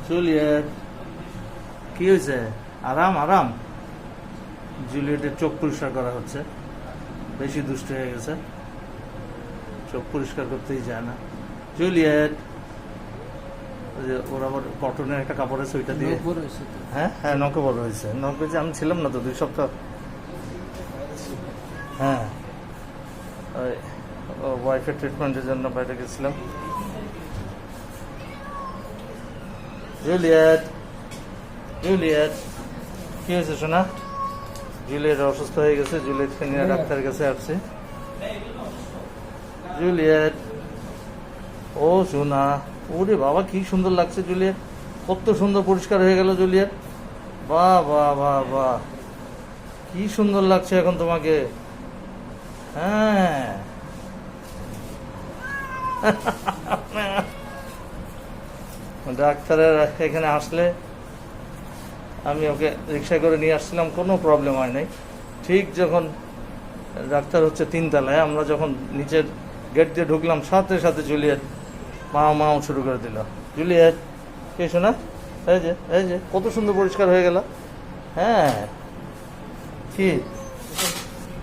Juliet কি হয়েছে? আরাম আরাম। জুলিয়েটের চোখ পরিষ্কার করা হচ্ছে, বেশি দুষ্ট হয়ে গেছে, চোখ পরিষ্কার করতেই যায় না। জুলিয়েট ওরা আবার কটনের একটা কাপড়ের সুইটা দিয়ে, হ্যাঁ হ্যাঁ নখে বড় হয়েছে। নখ হয়েছে, আমি ছিলাম না তো 2 সপ্তাহ। হ্যাঁ ওই ওয়াইফের ট্রিটমেন্টের জন্য বাইরে গেছিলাম। জুলিয়েট জুলিয়েট কি হয়েছে শোনা? জুলিয়েট অসুস্থ হয়ে গেছে, জুলিয়েটকে নিয়ে ডাক্তারের কাছে আসছে। জুলিয়েট ও শোনা, ওরে বাবা কি সুন্দর লাগছে জুলিয়েট, কত সুন্দর পরিষ্কার হয়ে গেল জুলিয়েট। বাহ বাহ বাহ বাহ, কি সুন্দর লাগছে এখন তোমাকে। হ্যাঁ ডাক্তারের এখানে আসলে আমি ওকে রিক্সা করে নিয়ে আসছিলাম, কোনো প্রবলেম হয় নাই। ঠিক যখন ডাক্তার হচ্ছে 3 তলায়, আমরা যখন নিচের গেট দিয়ে ঢুকলাম, সাথে সাথে জুলিয়েট মাও শুরু করে দিল। জুলিয়েট কে শোনা? এই যে কত সুন্দর পরিষ্কার হয়ে গেল। হ্যাঁ কি